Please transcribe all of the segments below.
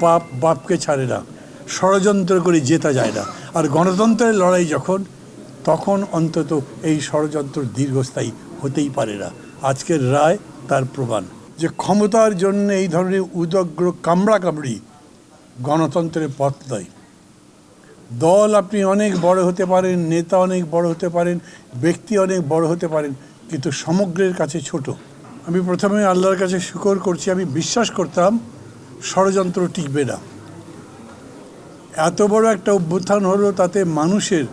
পাপ বাপকে ছাড়ে না, ষড়যন্ত্র করে জেতা যায় না। আর গণতন্ত্রের লড়াই যখন, তখন অন্তত এই ষড়যন্ত্র দীর্ঘস্থায়ী হতেই পারে না। আজকের রায় তার প্রমাণ যে ক্ষমতার জন্য এই ধরনের উদগ্র কামড়াকামড়ি গণতন্ত্রের পথ নয়। দল আপনি অনেক বড় হতে পারেন, নেতা অনেক বড় হতে পারেন, ব্যক্তি অনেক বড় হতে পারেন, কিন্তু সমগ্রের কাছে ছোট। আমি প্রথমে আল্লাহর কাছে শুকর করছি, আমি বিশ্বাস করতাম ষড়যন্ত্র টিকবে না। এত বড় একটা অভ্যুত্থান হলো, তাতে মানুষের,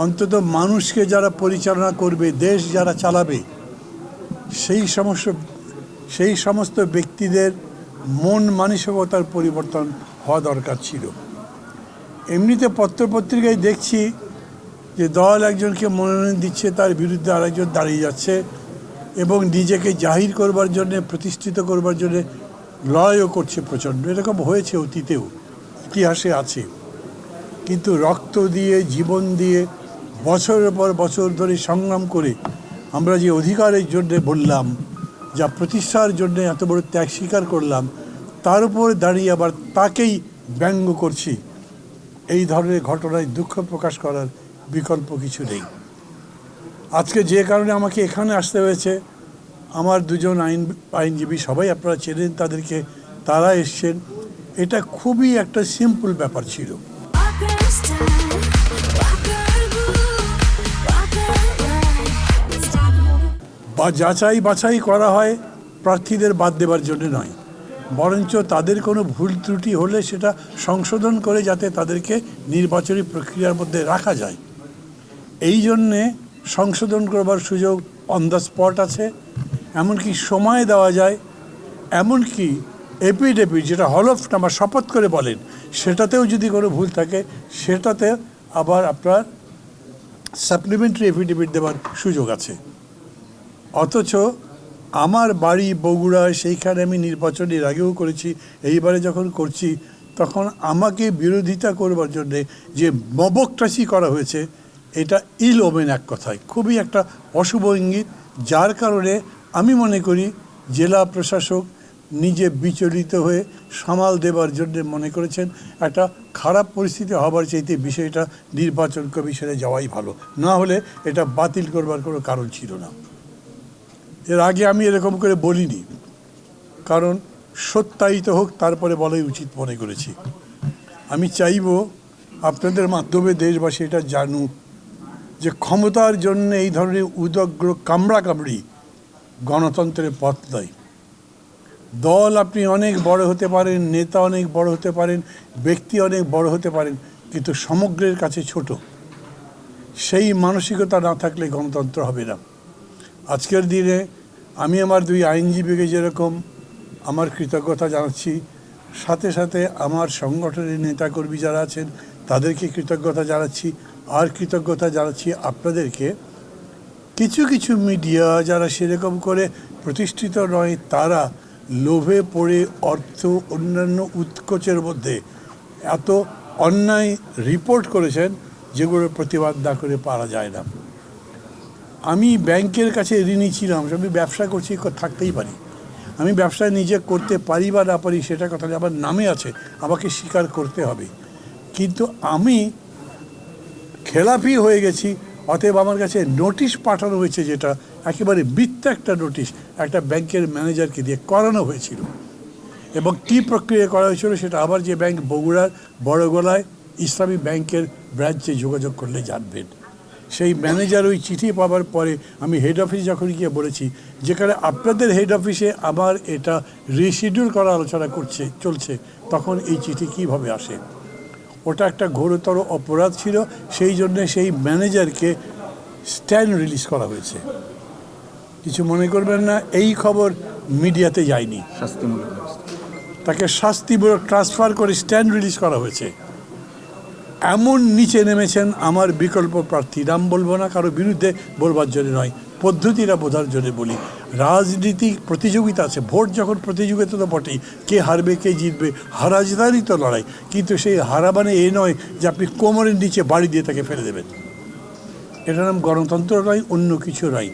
অন্তত মানুষকে যারা পরিচালনা করবে, দেশ যারা চালাবে, সেই সমস্ত ব্যক্তিদের মন মানসিকতার পরিবর্তন হওয়া দরকার ছিল। এমনিতে পত্রপত্রিকায় দেখছি যে দল একজনকে মনোনয়ন দিচ্ছে, তার বিরুদ্ধে আরেকজন দাঁড়িয়ে যাচ্ছে এবং নিজেকে জাহির করবার জন্যে, প্রতিষ্ঠিত করবার জন্যে লড়াইও করছে প্রচণ্ড। এরকম হয়েছে অতীতেও, ইতিহাসে আছে। কিন্তু রক্ত দিয়ে, জীবন দিয়ে, বছরের পর বছর ধরে সংগ্রাম করে আমরা যে অধিকারের জন্যে বললাম, যা প্রতিষ্ঠার জন্য এত বড় ত্যাগ স্বীকার করলাম, তার উপর দাঁড়িয়ে আবার তাকেই ব্যঙ্গ করছি, এই ধরনের ঘটনায় দুঃখ প্রকাশ করার বিকল্প কিছু নেই। আজকে যে কারণে আমাকে এখানে আসতে হয়েছে, আমার দুজন আইনজীবী, সবাই আপনারা চেনেন তাদেরকে, তারা এসছেন। এটা খুবই একটা সিম্পল ব্যাপার ছিল। বা যাচাই বাছাই করা হয় প্রার্থীদের বাদ দেবার জন্য নয়, বরঞ্চ তাদের কোনো ভুল ত্রুটি হলে সেটা সংশোধন করে যাতে তাদেরকে নির্বাচনী প্রক্রিয়ার মধ্যে রাখা যায়, এই জন্যে সংশোধন করবার সুযোগ অন দ্য স্পট আছে। এমনকি সময় দেওয়া যায়, এমনকি এপিডেপিট, যেটা হলফনামা বা শপথ করে বলেন, সেটাতেও যদি কোনো ভুল থাকে সেটাতে আবার আপনার সাপ্লিমেন্টারি এফিডেভিট দেওয়ার সুযোগ আছে। অথচ আমার বাড়ি বগুড়া, সেইখানে আমি নির্বাচনের আগেও করেছি, এইবারে যখন করছি তখন আমাকে বিরোধিতা করবার জন্যে যে মবক্রাসি করা হয়েছে, এটা ইল ওমেন, এক কথায় খুবই একটা অশুভ ইঙ্গিত। যার কারণে আমি মনে করি জেলা প্রশাসক নিজে বিচলিত হয়ে সামাল দেবার জন্য মনে করেছেন একটা খারাপ পরিস্থিতি হবার চাইতে বিষয়টা নির্বাচন কমিশনে যাওয়াই ভালো, না হলে এটা বাতিল করবার কোনো কারণ ছিল না। এর আগে আমি এরকম করে বলিনি, কারণ সত্যায়িত হোক তারপরে বলাই উচিত মনে করেছি। আমি চাইব আপনাদের মাধ্যমে দেশবাসী এটা জানুক যে ক্ষমতার জন্য এই ধরনের উদগ্র কামড়াকামড়ি গণতন্ত্রের পথ নয়। দল আপনি অনেক বড় হতে পারেন, নেতা অনেক বড় হতে পারেন, ব্যক্তি অনেক বড় হতে পারেন, কিন্তু সমগ্রের কাছে ছোট। সেই মানসিকতা না থাকলে গণতন্ত্র হবে না। আজকের দিনে আমি আমার দুই আইনজীবীকে যেরকম আমার কৃতজ্ঞতা জানাচ্ছি, সাথে সাথে আমার সংগঠনের নেতাকর্মী যারা আছেন তাদেরকে কৃতজ্ঞতা জানাচ্ছি। আর কৃতজ্ঞতা জানাচ্ছি আপনাদেরকে, কিছু কিছু মিডিয়া যারা সেরকম করে প্রতিষ্ঠিত নয়, তারা লোভে পড়ে অর্থ, অন্যান্য উৎকোচের মধ্যে এত অন্যায় রিপোর্ট করেছেন যেগুলোর প্রতিবাদ না করে পারা যায় না। আমি ব্যাংকের কাছে ঋণী ছিলাম, আমি ব্যবসা করছি, থাকতেই পারি। আমি ব্যবসা নিজে করতে পারি বা না পারি সেটা কথা আমার নামে আছে, আমাকে স্বীকার করতে হবে। কিন্তু আমি খেলাপি হয়ে গেছি, অতএব আমার কাছে নোটিশ পাঠানো হয়েছে, যেটা একেবারে মিথ্যা একটা নোটিশ একটা ব্যাংকের ম্যানেজারকে দিয়ে করানো হয়েছিল। এবং কী প্রক্রিয়া করা হয়েছিল সেটা আবার যে ব্যাংক বগুড়ার বড়গোলায় ইসলামী ব্যাংকের ব্রাঞ্চে যোগাযোগ করলে জানবেন। সেই ম্যানেজার ওই চিঠি পাওয়ার পরে আমি হেড অফিস যখন গিয়ে বলেছি, যেখানে আপনাদের হেড অফিসে আমার এটা রিশিডিউল করা আলোচনা চলছে, তখন এই চিঠি কীভাবে আসে? ওটা একটা ঘোরতর অপরাধ ছিল, সেই জন্যে সেই ম্যানেজারকে স্ট্যান্ড রিলিজ করা হয়েছে। কিছু মনে করবেন না, এই খবর মিডিয়াতে যায়নি, তাকে শাস্তিমূলক ট্রান্সফার করে স্ট্যান্ড রিলিজ করা হয়েছে। এমন নিচে নেমেছেন আমার বিকল্প প্রার্থী, নাম বলবো না, কারো বিরুদ্ধে বলবার জন্য নয়, পদ্ধতিটা বোঝার জন্য বলি। রাজনীতিক প্রতিযোগিতা আছে, ভোট যখন প্রতিযোগিতা তো বটেই, কে হারবে কে জিতবে, হারাজদারই তো লড়াই। কিন্তু সেই হারা মানে এ নয় যে আপনি কোমরের নিচে বাড়ি দিয়ে তাকে ফেলে দেবেন। এটার নাম গণতন্ত্র নয়, অন্য কিছু নয়।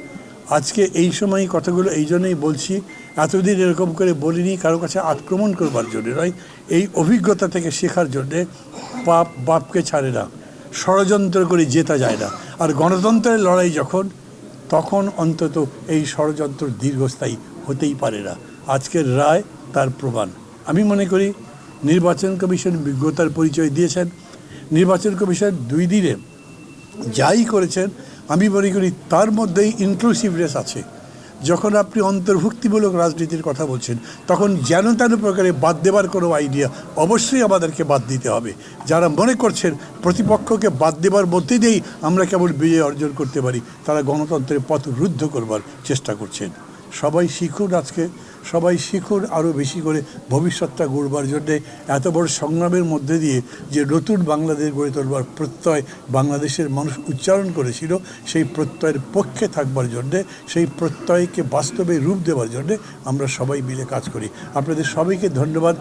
আজকে এই সময় কথাগুলো এই জন্যই বলছি, এতদিন এরকম করে বলিনি, কারো কাছে আক্রমণ করবার জন্য নয়, এই অভিজ্ঞতা থেকে শেখার জন্যে পাপ বাপকে ছাড়ে না, ষড়যন্ত্র করে জেতা যায় না। আর গণতন্ত্রের লড়াই যখন, তখন অন্তত এই ষড়যন্ত্র দীর্ঘস্থায়ী হতেই পারে না। আজকের রায় তার প্রমাণ। আমি মনে করি নির্বাচন কমিশন বিজ্ঞতার পরিচয় দিয়েছেন। নির্বাচন কমিশন 2 দিনে যাই করেছেন, আমি মনে করি তার মধ্যেই ইনক্লুসিভনেস আছে। যখন আপনি অন্তর্ভুক্তিমূলক রাজনীতির কথা বলছেন, তখন যেন তেন প্রকারে বাদ দেবার কোনো আইডিয়া অবশ্যই আমাদেরকে বাদ দিতে হবে। যারা মনে করছেন প্রতিপক্ষকে বাদ দেবার মধ্যে দিয়েই আমরা কেবল বিজয় অর্জন করতে পারি, তারা গণতন্ত্রের পথ রুদ্ধ করবার চেষ্টা করছেন। সবাই শিখুন, আজকে সবাই শিখুন আরও বেশি করে ভবিষ্যৎটা গড়বার জন্যে। এত বড় সংগ্রামের মধ্যে দিয়ে যে নতুন বাংলাদেশ গড়ে তোলবার প্রত্যয় বাংলাদেশের মানুষ উচ্চারণ করেছিল, সেই প্রত্যয়ের পক্ষে থাকবার জন্যে, সেই প্রত্যয়কে বাস্তবে রূপ দেওয়ার জন্যে আমরা সবাই মিলে কাজ করি। আপনাদের সবাইকে ধন্যবাদ